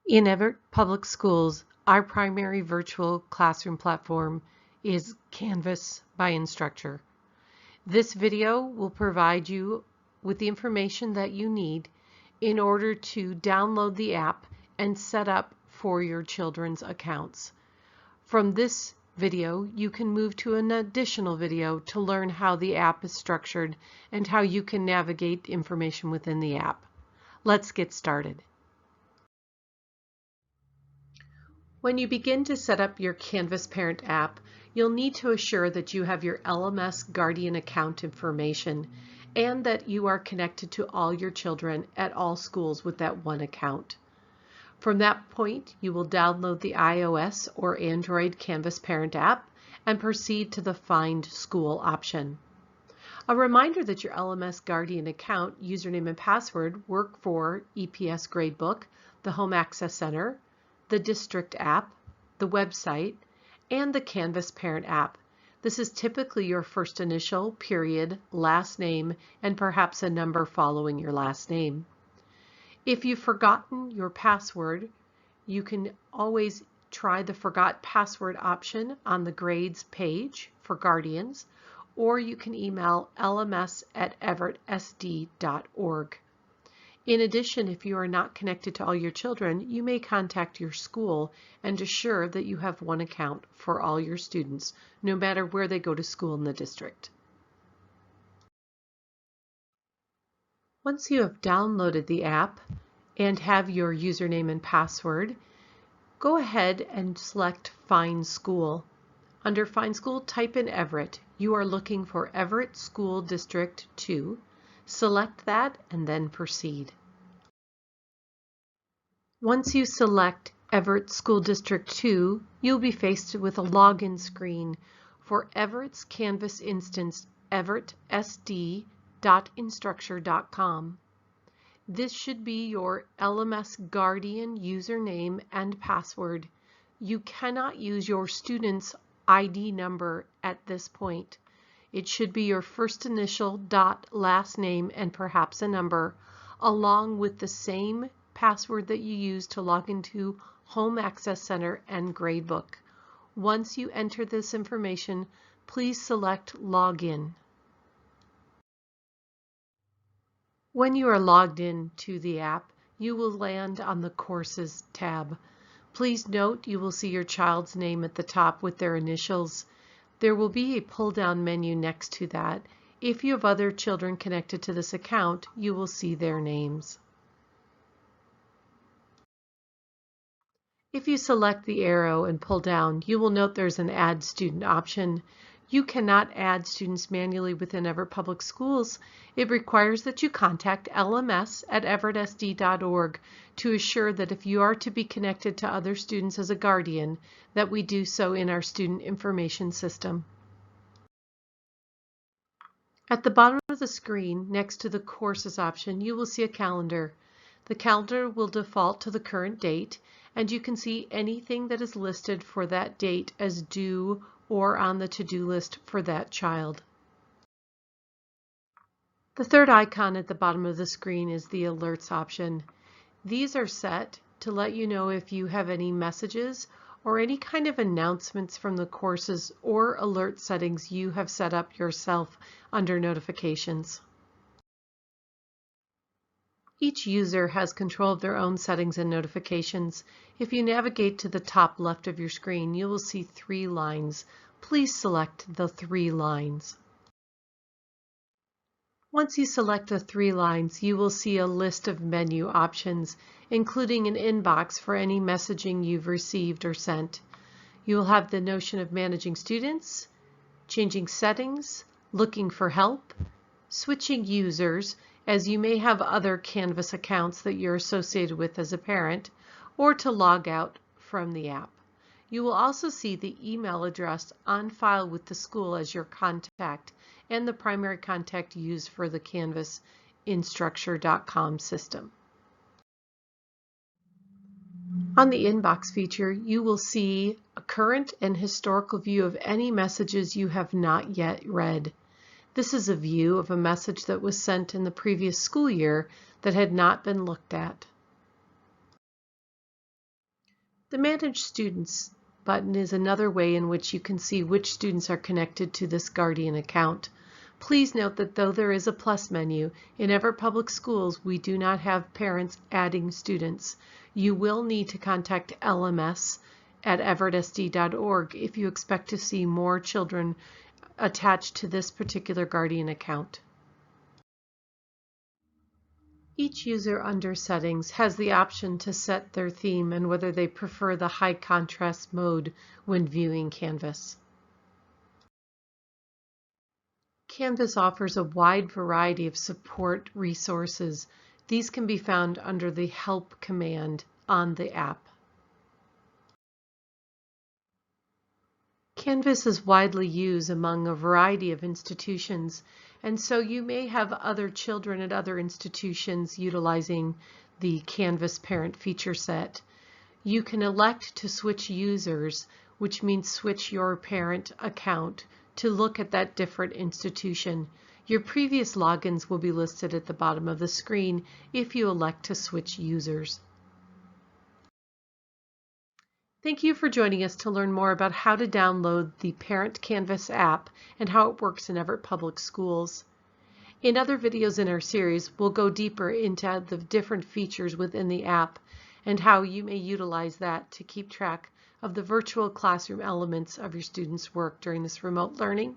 In Everett Public Schools, our primary virtual classroom platform is Canvas by Instructure. This video will provide you with the information that you need in order to download the app and set up for your children's accounts. From this video, you can move to an additional video to learn how the app is structured and how you can navigate information within the app. Let's get started. When you begin to set up your Canvas Parent app, you'll need to assure that you have your LMS Guardian account information and that you are connected to all your children at all schools with that one account. From that point, you will download the iOS or Android Canvas Parent app and proceed to the Find School option. A reminder that your LMS Guardian account username and password work for EPS Gradebook, the Home Access Center, the District app, the website, and the Canvas Parent app. This is typically your first initial, period, last name, and perhaps a number following your last name. If you've forgotten your password, you can always try the Forgot Password option on the Grades page for Guardians, or you can email lms@everettsd.org. In addition, if you are not connected to all your children, you may contact your school and assure that you have one account for all your students, no matter where they go to school in the district. Once you have downloaded the app and have your username and password, go ahead and select Find School. Under Find School, type in Everett. You are looking for Everett School District 2. Select that and then proceed. Once you select Everett School District 2, you'll be faced with a login screen for Everett's Canvas instance, everettsd.instructure.com. This should be your LMS Guardian username and password. You cannot use your student's ID number at this point. It should be your first initial dot last name and perhaps a number, along with the same password that you use to log into Home Access Center and Gradebook. Once you enter this information, please select Login. When you are logged in to the app, you will land on the Courses tab. Please note you will see your child's name at the top with their initials. There will be a pull-down menu next to that. If you have other children connected to this account, you will see their names. If you select the arrow and pull down, you will note there's an Add Student option. You cannot add students manually within Everett Public Schools. It requires that you contact lms@everettsd.org to assure that if you are to be connected to other students as a guardian, that we do so in our student information system. At the bottom of the screen, next to the Courses option, you will see a calendar. The calendar will default to the current date, and you can see anything that is listed for that date as due or on the to-do list for that child. The third icon at the bottom of the screen is the Alerts option. These are set to let you know if you have any messages or any kind of announcements from the courses or alert settings you have set up yourself under Notifications. Each user has control of their own settings and notifications. If you navigate to the top left of your screen, you will see 3 lines. Please select the 3 lines. Once you select the 3 lines, you will see a list of menu options, including an inbox for any messaging you've received or sent. You will have the notion of managing students, changing settings, looking for help, switching users, as you may have other Canvas accounts that you're associated with as a parent, or to log out from the app. You will also see the email address on file with the school as your contact and the primary contact used for the Canvas Instructure.com system. On the inbox feature, you will see a current and historical view of any messages you have not yet read. This is a view of a message that was sent in the previous school year that had not been looked at. The Manage Students button is another way in which you can see which students are connected to this Guardian account. Please note that though there is a plus menu, in Everett Public Schools we do not have parents adding students. You will need to contact LMS at everettsd.org if you expect to see more children attached to this particular Guardian account. Each user under Settings has the option to set their theme and whether they prefer the high contrast mode when viewing Canvas. Canvas offers a wide variety of support resources. These can be found under the Help command on the app. Canvas is widely used among a variety of institutions, and so you may have other children at other institutions utilizing the Canvas parent feature set. You can elect to switch users, which means switch your parent account to look at that different institution. Your previous logins will be listed at the bottom of the screen if you elect to switch users. Thank you for joining us to learn more about how to download the Parent Canvas app and how it works in Everett Public Schools. In other videos in our series, we'll go deeper into the different features within the app and how you may utilize that to keep track of the virtual classroom elements of your students' work during this remote learning.